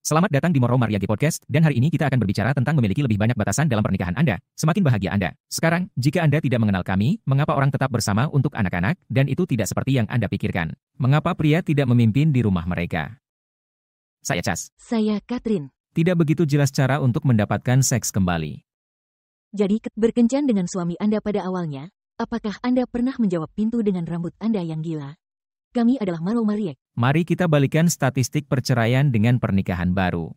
Selamat datang di Moro Mariage Podcast, dan hari ini kita akan berbicara tentang memiliki lebih banyak batasan dalam pernikahan Anda, semakin bahagia Anda. Sekarang, jika Anda tidak mengenal kami, mengapa orang tetap bersama untuk anak-anak, dan itu tidak seperti yang Anda pikirkan? Mengapa pria tidak memimpin di rumah mereka? Saya Cas. Saya Katrin. Tidak begitu jelas cara untuk mendapatkan seks kembali. Jadi, berkencan dengan suami Anda pada awalnya, apakah Anda pernah menjawab pintu dengan rambut Anda yang gila? Kami adalah Moro Mariage. Mari kita balikan statistik perceraian dengan pernikahan baru.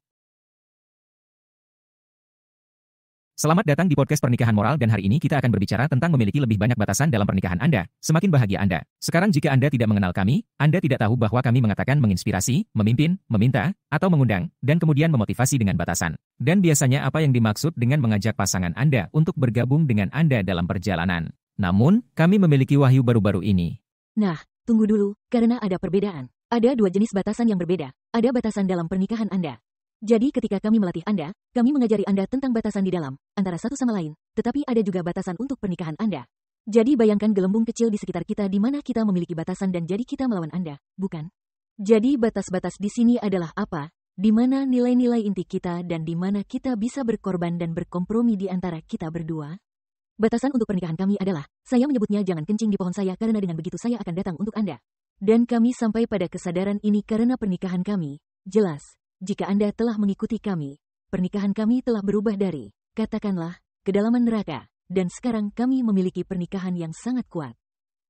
Selamat datang di podcast Pernikahan Moral, dan hari ini kita akan berbicara tentang memiliki lebih banyak batasan dalam pernikahan Anda, semakin bahagia Anda. Sekarang jika Anda tidak mengenal kami, Anda tidak tahu bahwa kami mengatakan menginspirasi, memimpin, meminta, atau mengundang, dan kemudian memotivasi dengan batasan. Dan biasanya apa yang dimaksud dengan mengajak pasangan Anda untuk bergabung dengan Anda dalam perjalanan. Namun, kami memiliki wahyu baru-baru ini. Nah, tunggu dulu, karena ada perbedaan. Ada dua jenis batasan yang berbeda. Ada batasan dalam pernikahan Anda. Jadi ketika kami melatih Anda, kami mengajari Anda tentang batasan di dalam, antara satu sama lain, tetapi ada juga batasan untuk pernikahan Anda. Jadi bayangkan gelembung kecil di sekitar kita di mana kita memiliki batasan dan jadi kita melawan Anda, bukan? Jadi batas-batas di sini adalah apa? Di mana nilai-nilai inti kita dan di mana kita bisa berkorban dan berkompromi di antara kita berdua? Batasan untuk pernikahan kami adalah, saya menyebutnya jangan kencing di pohon saya karena dengan begitu saya akan datang untuk Anda. Dan kami sampai pada kesadaran ini karena pernikahan kami, jelas. Jika Anda telah mengikuti kami, pernikahan kami telah berubah dari, katakanlah, kedalaman neraka, dan sekarang kami memiliki pernikahan yang sangat kuat.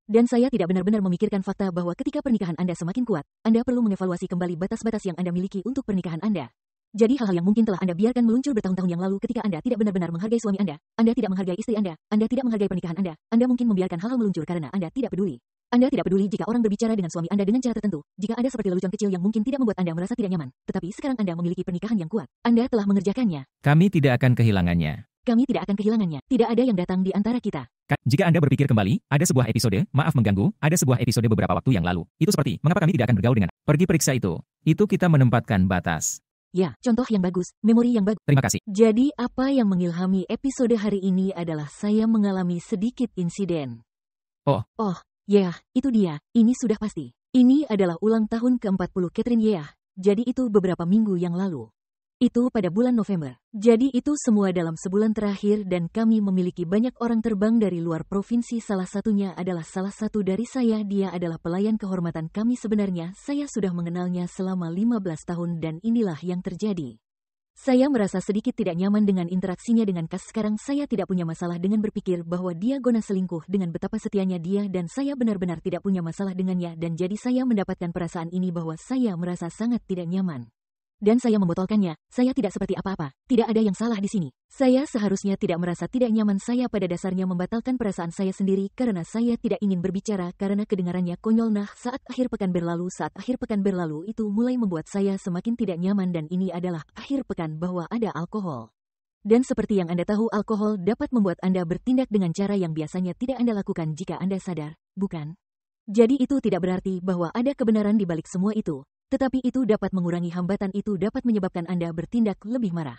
Dan saya tidak benar-benar memikirkan fakta bahwa ketika pernikahan Anda semakin kuat, Anda perlu mengevaluasi kembali batas-batas yang Anda miliki untuk pernikahan Anda. Jadi hal-hal yang mungkin telah Anda biarkan meluncur bertahun-tahun yang lalu ketika Anda tidak benar-benar menghargai suami Anda tidak menghargai istri Anda tidak menghargai pernikahan Anda mungkin membiarkan hal-hal meluncur karena Anda tidak peduli. Anda tidak peduli jika orang berbicara dengan suami Anda dengan cara tertentu, jika ada seperti lelucon kecil yang mungkin tidak membuat Anda merasa tidak nyaman, tetapi sekarang Anda memiliki pernikahan yang kuat. Anda telah mengerjakannya. Kami tidak akan kehilangannya. Kami tidak akan kehilangannya. Tidak ada yang datang di antara kita. Jika Anda berpikir kembali, ada sebuah episode, maaf mengganggu, ada sebuah episode beberapa waktu yang lalu. Itu seperti, mengapa kami tidak akan bergaul dengan? Pergi periksa itu. Itu kita menempatkan batas. Ya, contoh yang bagus, memori yang bagus. Terima kasih. Jadi apa yang mengilhami episode hari ini adalah saya mengalami sedikit insiden. Oh, ya, itu dia. Ini sudah pasti. Ini adalah ulang tahun ke-40 Katrin Yeah. Jadi itu beberapa minggu yang lalu. Itu pada bulan November. Jadi itu semua dalam sebulan terakhir dan kami memiliki banyak orang terbang dari luar provinsi. Salah satunya adalah salah satu dari saya. Dia adalah pelayan kehormatan kami sebenarnya. Saya sudah mengenalnya selama 15 tahun dan inilah yang terjadi. Saya merasa sedikit tidak nyaman dengan interaksinya dengan Kas. Sekarang saya tidak punya masalah dengan berpikir bahwa dia guna selingkuh dengan betapa setianya dia dan saya benar-benar tidak punya masalah dengannya dan jadi saya mendapatkan perasaan ini bahwa saya merasa sangat tidak nyaman. Dan saya membotolkannya, saya tidak seperti apa-apa, tidak ada yang salah di sini. Saya seharusnya tidak merasa tidak nyaman. Saya pada dasarnya membatalkan perasaan saya sendiri karena saya tidak ingin berbicara karena kedengarannya konyol. Nah, saat akhir pekan berlalu itu mulai membuat saya semakin tidak nyaman dan ini adalah akhir pekan bahwa ada alkohol. Dan seperti yang Anda tahu, alkohol dapat membuat Anda bertindak dengan cara yang biasanya tidak Anda lakukan jika Anda sadar, bukan? Jadi itu tidak berarti bahwa ada kebenaran di balik semua itu. Tetapi itu dapat mengurangi hambatan, itu dapat menyebabkan Anda bertindak lebih marah.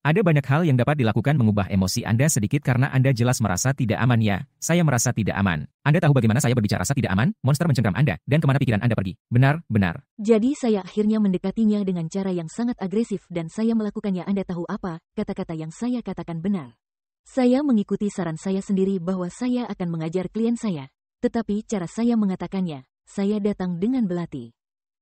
Ada banyak hal yang dapat dilakukan mengubah emosi Anda sedikit karena Anda jelas merasa tidak aman. Ya, saya merasa tidak aman. Anda tahu bagaimana saya berbicara rasa tidak aman? Monster mencengkram Anda, dan kemana pikiran Anda pergi? Benar. Jadi saya akhirnya mendekatinya dengan cara yang sangat agresif dan saya melakukannya. Anda tahu apa? Kata-kata yang saya katakan benar. Saya mengikuti saran saya sendiri bahwa saya akan mengajar klien saya. Tetapi cara saya mengatakannya, saya datang dengan belati.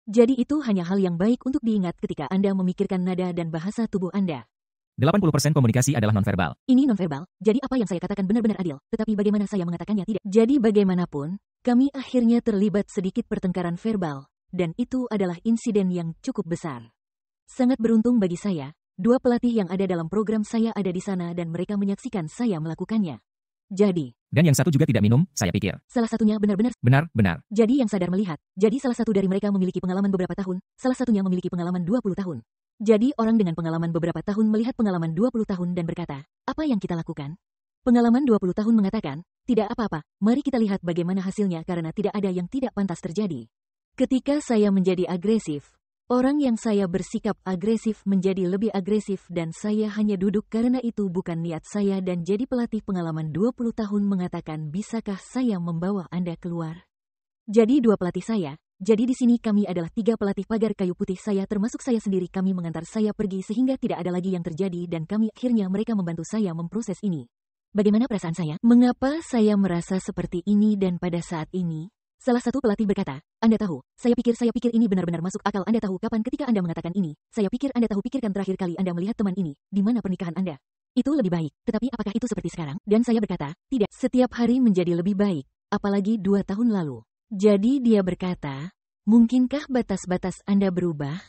Jadi itu hanya hal yang baik untuk diingat ketika Anda memikirkan nada dan bahasa tubuh Anda. 80% komunikasi adalah nonverbal. Ini nonverbal, jadi apa yang saya katakan benar-benar adil, tetapi bagaimana saya mengatakannya tidak. Jadi bagaimanapun, kami akhirnya terlibat sedikit pertengkaran verbal, dan itu adalah insiden yang cukup besar. Sangat beruntung bagi saya, dua pelatih yang ada dalam program saya ada di sana dan mereka menyaksikan saya melakukannya. Jadi, dan yang satu juga tidak minum, saya pikir. Salah satunya benar-benar. Benar. Jadi yang sadar melihat. Jadi salah satu dari mereka memiliki pengalaman beberapa tahun, salah satunya memiliki pengalaman 20 tahun. Jadi orang dengan pengalaman beberapa tahun melihat pengalaman 20 tahun dan berkata, apa yang kita lakukan? Pengalaman 20 tahun mengatakan, tidak apa-apa, mari kita lihat bagaimana hasilnya karena tidak ada yang tidak pantas terjadi. Ketika saya menjadi agresif, orang yang saya bersikap agresif menjadi lebih agresif dan saya hanya duduk karena itu bukan niat saya dan jadi pelatih pengalaman 20 tahun mengatakan bisakah saya membawa Anda keluar? Jadi dua pelatih saya, Jadi di sini kami adalah 3 pelatih pagar kayu putih saya termasuk saya sendiri kami mengantar saya pergi sehingga tidak ada lagi yang terjadi dan kami akhirnya mereka membantu saya memproses ini. Bagaimana perasaan saya? Mengapa saya merasa seperti ini dan pada saat ini? Salah satu pelatih berkata, Anda tahu, saya pikir ini benar-benar masuk akal. Anda tahu kapan ketika Anda mengatakan ini, saya pikir Anda tahu pikirkan terakhir kali Anda melihat teman ini, di mana pernikahan Anda. Itu lebih baik, tetapi apakah itu seperti sekarang? Dan saya berkata, tidak, setiap hari menjadi lebih baik, apalagi 2 tahun lalu. Jadi dia berkata, mungkinkah batas-batas Anda berubah?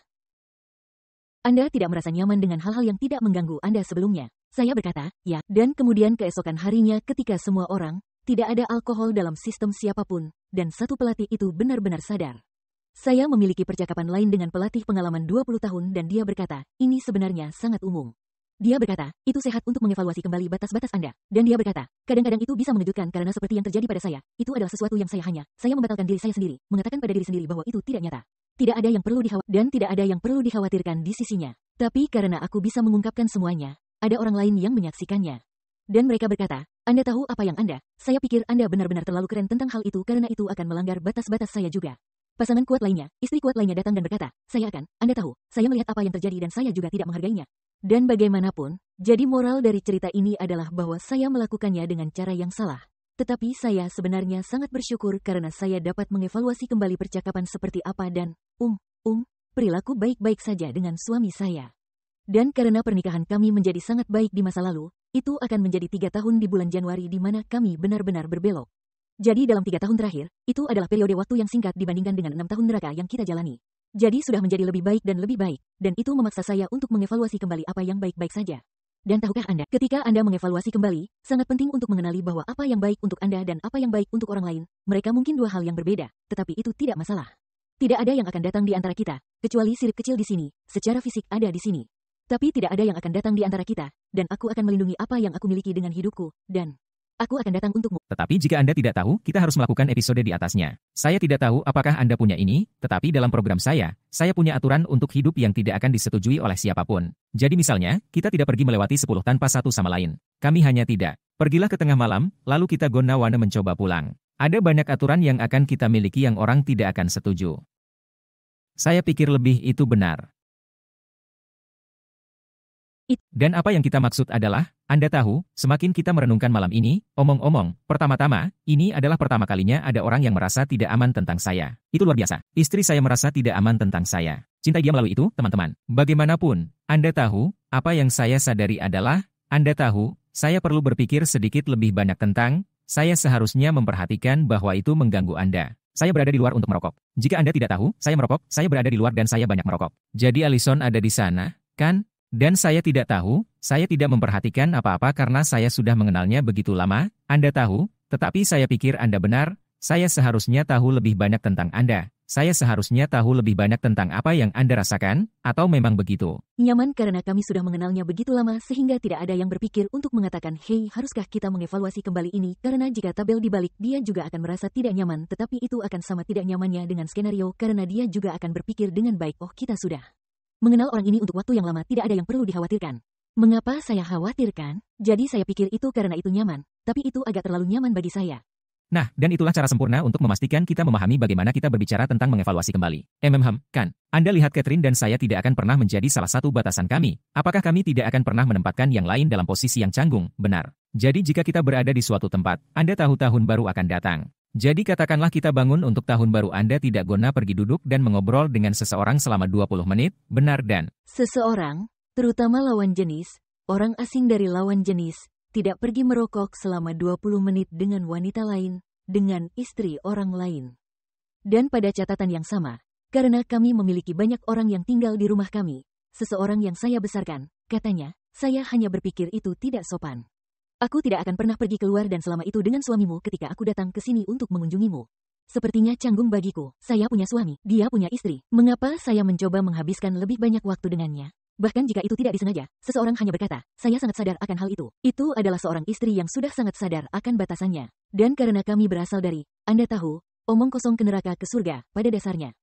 Anda tidak merasa nyaman dengan hal-hal yang tidak mengganggu Anda sebelumnya. Saya berkata, ya, dan kemudian keesokan harinya ketika semua orang, tidak ada alkohol dalam sistem siapapun, dan satu pelatih itu benar-benar sadar. Saya memiliki percakapan lain dengan pelatih pengalaman 20 tahun dan dia berkata, ini sebenarnya sangat umum. Dia berkata, itu sehat untuk mengevaluasi kembali batas-batas Anda. Dan dia berkata, kadang-kadang itu bisa mengejutkan karena seperti yang terjadi pada saya, itu adalah sesuatu yang saya membatalkan diri saya sendiri, mengatakan pada diri sendiri bahwa itu tidak nyata. Tidak ada yang perlu dikhawatirkan di sisinya. Tapi karena aku bisa mengungkapkan semuanya, ada orang lain yang menyaksikannya. Dan mereka berkata, Anda tahu apa yang saya pikir Anda benar-benar terlalu keren tentang hal itu karena itu akan melanggar batas-batas saya juga. Pasangan kuat lainnya, istri kuat lainnya datang dan berkata, Anda tahu, saya melihat apa yang terjadi dan saya juga tidak menghargainya. Dan bagaimanapun, jadi moral dari cerita ini adalah bahwa saya melakukannya dengan cara yang salah. Tetapi saya sebenarnya sangat bersyukur karena saya dapat mengevaluasi kembali percakapan seperti apa dan, perilaku baik-baik saja dengan suami saya. Dan karena pernikahan kami menjadi sangat baik di masa lalu, itu akan menjadi 3 tahun di bulan Januari di mana kami benar-benar berbelok. Jadi dalam 3 tahun terakhir, itu adalah periode waktu yang singkat dibandingkan dengan 6 tahun neraka yang kita jalani. Jadi sudah menjadi lebih baik, dan itu memaksa saya untuk mengevaluasi kembali apa yang baik-baik saja. Dan tahukah Anda, ketika Anda mengevaluasi kembali, sangat penting untuk mengenali bahwa apa yang baik untuk Anda dan apa yang baik untuk orang lain, mereka mungkin 2 hal yang berbeda, tetapi itu tidak masalah. Tidak ada yang akan datang di antara kita, kecuali sirip kecil di sini, secara fisik ada di sini. Tapi tidak ada yang akan datang di antara kita, dan aku akan melindungi apa yang aku miliki dengan hidupku, dan aku akan datang untukmu. Tetapi jika Anda tidak tahu, kita harus melakukan episode di atasnya. Saya tidak tahu apakah Anda punya ini, tetapi dalam program saya punya aturan untuk hidup yang tidak akan disetujui oleh siapapun. Jadi misalnya, kita tidak pergi melewati 10 tanpa satu sama lain. Kami hanya tidak. Pergilah ke tengah malam, lalu kita gonna-wanna mencoba pulang. Ada banyak aturan yang akan kita miliki yang orang tidak akan setuju. Saya pikir lebih itu benar. Dan apa yang kita maksud adalah, Anda tahu, semakin kita merenungkan malam ini, omong-omong, pertama-tama, ini adalah pertama kalinya ada orang yang merasa tidak aman tentang saya. Itu luar biasa. Istri saya merasa tidak aman tentang saya. Cintai dia melalui itu, teman-teman. Bagaimanapun, Anda tahu, apa yang saya sadari adalah, Anda tahu, saya perlu berpikir sedikit lebih banyak tentang, saya seharusnya memperhatikan bahwa itu mengganggu Anda. Saya berada di luar untuk merokok. Jika Anda tidak tahu, saya merokok, saya berada di luar dan saya banyak merokok. Jadi Alison ada di sana, kan? Dan saya tidak tahu, saya tidak memperhatikan apa-apa karena saya sudah mengenalnya begitu lama, Anda tahu, tetapi saya pikir Anda benar, saya seharusnya tahu lebih banyak tentang Anda, saya seharusnya tahu lebih banyak tentang apa yang Anda rasakan, atau memang begitu. Nyaman karena kami sudah mengenalnya begitu lama sehingga tidak ada yang berpikir untuk mengatakan, hei, haruskah kita mengevaluasi kembali ini, karena jika tabel dibalik dia juga akan merasa tidak nyaman, tetapi itu akan sama tidak nyamannya dengan skenario karena dia juga akan berpikir dengan baik, oh kita sudah mengenal orang ini untuk waktu yang lama, tidak ada yang perlu dikhawatirkan. Mengapa saya khawatirkan? Jadi saya pikir itu karena itu nyaman, tapi itu agak terlalu nyaman bagi saya. Nah, dan itulah cara sempurna untuk memastikan kita memahami bagaimana kita berbicara tentang mengevaluasi kembali. Kan? Anda lihat Catherine dan saya tidak akan pernah menjadi salah satu batasan kami. Apakah kami tidak akan pernah menempatkan yang lain dalam posisi yang canggung? Benar. Jadi jika kita berada di suatu tempat, Anda tahu tahun baru akan datang. Jadi katakanlah kita bangun untuk tahun baru Anda tidak guna pergi duduk dan mengobrol dengan seseorang selama 20 menit, benar dan seseorang, terutama lawan jenis, orang asing dari lawan jenis, tidak pergi merokok selama 20 menit dengan wanita lain, dengan istri orang lain. Dan pada catatan yang sama, karena kami memiliki banyak orang yang tinggal di rumah kami, seseorang yang saya besarkan, katanya, saya hanya berpikir itu tidak sopan. Aku tidak akan pernah pergi keluar dan selama itu dengan suamimu ketika aku datang ke sini untuk mengunjungimu. Sepertinya canggung bagiku, saya punya suami, dia punya istri. Mengapa saya mencoba menghabiskan lebih banyak waktu dengannya? Bahkan jika itu tidak disengaja, seseorang hanya berkata, saya sangat sadar akan hal itu. Itu adalah seorang istri yang sudah sangat sadar akan batasannya. Dan karena kami berasal dari, Anda tahu, omong kosong ke neraka ke surga, pada dasarnya.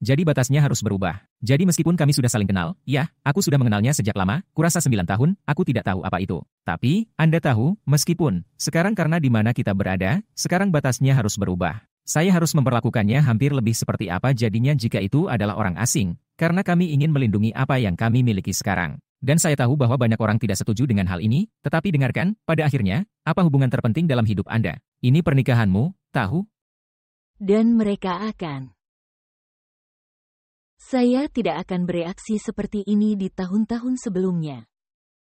Jadi batasnya harus berubah. Jadi meskipun kami sudah saling kenal, ya, aku sudah mengenalnya sejak lama, kurasa 9 tahun, aku tidak tahu apa itu. Tapi, Anda tahu, meskipun, sekarang karena di mana kita berada, sekarang batasnya harus berubah. Saya harus memperlakukannya hampir lebih seperti apa jadinya jika itu adalah orang asing, karena kami ingin melindungi apa yang kami miliki sekarang. Dan saya tahu bahwa banyak orang tidak setuju dengan hal ini, tetapi dengarkan, pada akhirnya, apa hubungan terpenting dalam hidup Anda? Ini pernikahanmu, tahu? Dan mereka akan. Saya tidak akan bereaksi seperti ini di tahun-tahun sebelumnya.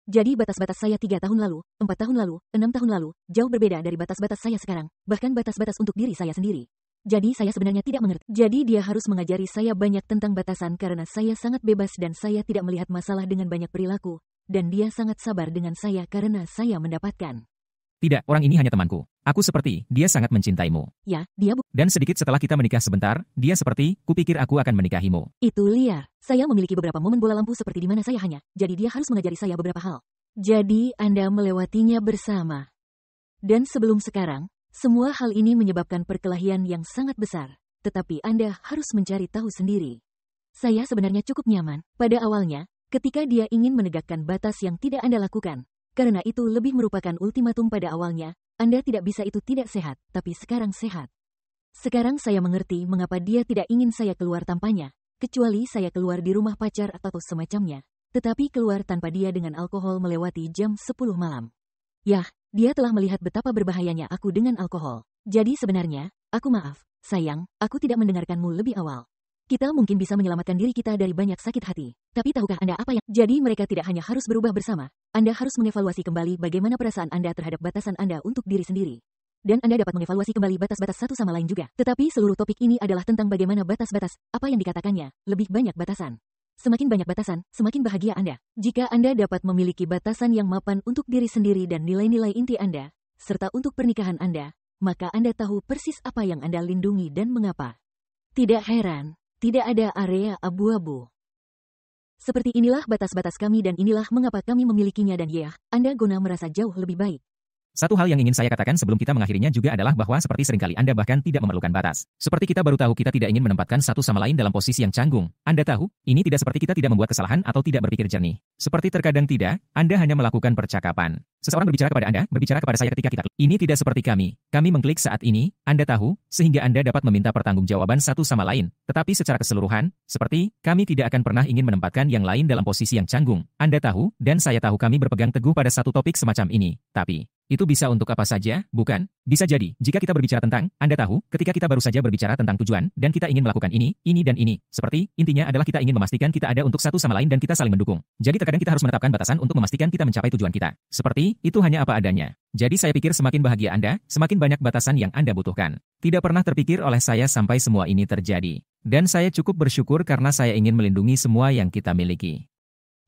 Jadi batas-batas saya 3 tahun lalu, 4 tahun lalu, 6 tahun lalu, jauh berbeda dari batas-batas saya sekarang, bahkan batas-batas untuk diri saya sendiri. Jadi saya sebenarnya tidak mengerti. Jadi dia harus mengajari saya banyak tentang batasan karena saya sangat bebas dan saya tidak melihat masalah dengan banyak perilaku. Dan dia sangat sabar dengan saya karena saya mendapatkan. Tidak, orang ini hanya temanku. Aku seperti, dia sangat mencintaimu. Ya, dia Dan sedikit setelah kita menikah sebentar, dia seperti, kupikir aku akan menikahimu. Itu liar. Saya memiliki beberapa momen bola lampu seperti di mana saya hanya, jadi dia harus mengajari saya beberapa hal. Jadi Anda melewatinya bersama. Dan sebelum sekarang, semua hal ini menyebabkan perkelahian yang sangat besar. Tetapi Anda harus mencari tahu sendiri. Saya sebenarnya cukup nyaman pada awalnya, ketika dia ingin menegakkan batas yang tidak Anda lakukan. Karena itu lebih merupakan ultimatum pada awalnya, Anda tidak bisa itu tidak sehat, tapi sekarang sehat. Sekarang saya mengerti mengapa dia tidak ingin saya keluar tanpanya, kecuali saya keluar di rumah pacar atau semacamnya, tetapi keluar tanpa dia dengan alkohol melewati jam 10 malam. Yah, dia telah melihat betapa berbahayanya aku dengan alkohol. Jadi sebenarnya, aku maaf, sayang, aku tidak mendengarkanmu lebih awal. Kita mungkin bisa menyelamatkan diri kita dari banyak sakit hati. Tapi tahukah Anda apa yang... Jadi mereka tidak hanya harus berubah bersama, Anda harus mengevaluasi kembali bagaimana perasaan Anda terhadap batasan Anda untuk diri sendiri. Dan Anda dapat mengevaluasi kembali batas-batas satu sama lain juga. Tetapi seluruh topik ini adalah tentang bagaimana batas-batas, apa yang dikatakannya, lebih banyak batasan. Semakin banyak batasan, semakin bahagia Anda. Jika Anda dapat memiliki batasan yang mapan untuk diri sendiri dan nilai-nilai inti Anda, serta untuk pernikahan Anda, maka Anda tahu persis apa yang Anda lindungi dan mengapa. Tidak heran, tidak ada area abu-abu. Seperti inilah batas-batas kami dan inilah mengapa kami memilikinya dan ya, Anda guna merasa jauh lebih baik. Satu hal yang ingin saya katakan sebelum kita mengakhirinya juga adalah bahwa seperti seringkali Anda bahkan tidak memerlukan batas. Seperti kita baru tahu kita tidak ingin menempatkan satu sama lain dalam posisi yang canggung. Anda tahu, ini tidak seperti kita tidak membuat kesalahan atau tidak berpikir jernih. Seperti terkadang tidak, Anda hanya melakukan percakapan. Seseorang berbicara kepada Anda, berbicara kepada saya ketika kita. Ini tidak seperti kami. Kami mengklik saat ini, Anda tahu, sehingga Anda dapat meminta pertanggungjawaban satu sama lain. Tetapi secara keseluruhan, seperti, kami tidak akan pernah ingin menempatkan yang lain dalam posisi yang canggung. Anda tahu, dan saya tahu kami berpegang teguh pada satu topik semacam ini. Tapi, itu bisa untuk apa saja, bukan? Bisa jadi, jika kita berbicara tentang, Anda tahu, ketika kita baru saja berbicara tentang tujuan, dan kita ingin melakukan ini, dan ini. Seperti, intinya adalah kita ingin memastikan kita ada untuk satu sama lain dan kita saling mendukung. Jadi terkadang kita harus menetapkan batasan untuk memastikan kita mencapai tujuan kita. Seperti, itu hanya apa adanya. Jadi saya pikir semakin bahagia Anda, semakin banyak batasan yang Anda butuhkan. Tidak pernah terpikir oleh saya sampai semua ini terjadi. Dan saya cukup bersyukur karena saya ingin melindungi semua yang kita miliki.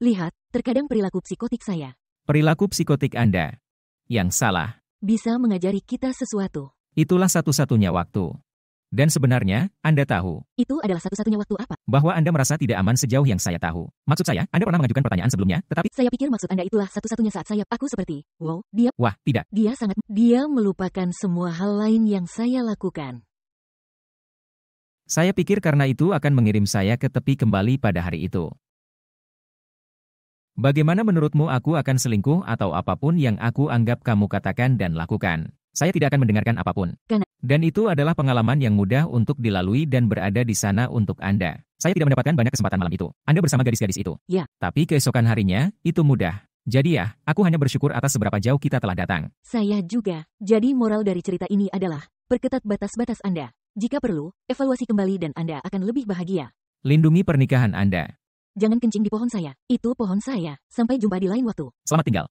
Lihat, terkadang perilaku psikotik saya. Perilaku psikotik Anda yang salah bisa mengajari kita sesuatu. Itulah satu-satunya waktu. Dan sebenarnya, Anda tahu. Itu adalah satu-satunya waktu apa? Bahwa Anda merasa tidak aman sejauh yang saya tahu. Maksud saya, Anda pernah mengajukan pertanyaan sebelumnya, tetapi... Saya pikir maksud Anda itulah satu-satunya saat aku seperti, wow, dia... Wah, tidak. Dia melupakan semua hal lain yang saya lakukan. Saya pikir karena itu akan mengirim saya ke tepi kembali pada hari itu. Bagaimana menurutmu aku akan selingkuh atau apapun yang aku anggap kamu katakan dan lakukan? Saya tidak akan mendengarkan apapun. Dan itu adalah pengalaman yang mudah untuk dilalui dan berada di sana untuk Anda. Saya tidak mendapatkan banyak kesempatan malam itu. Anda bersama gadis-gadis itu. Ya. Tapi keesokan harinya, itu mudah. Jadi ya, aku hanya bersyukur atas seberapa jauh kita telah datang. Saya juga. Jadi moral dari cerita ini adalah, perketat batas-batas Anda. Jika perlu, evaluasi kembali dan Anda akan lebih bahagia. Lindungi pernikahan Anda. Jangan kencing di pohon saya. Itu pohon saya. Sampai jumpa di lain waktu. Selamat tinggal.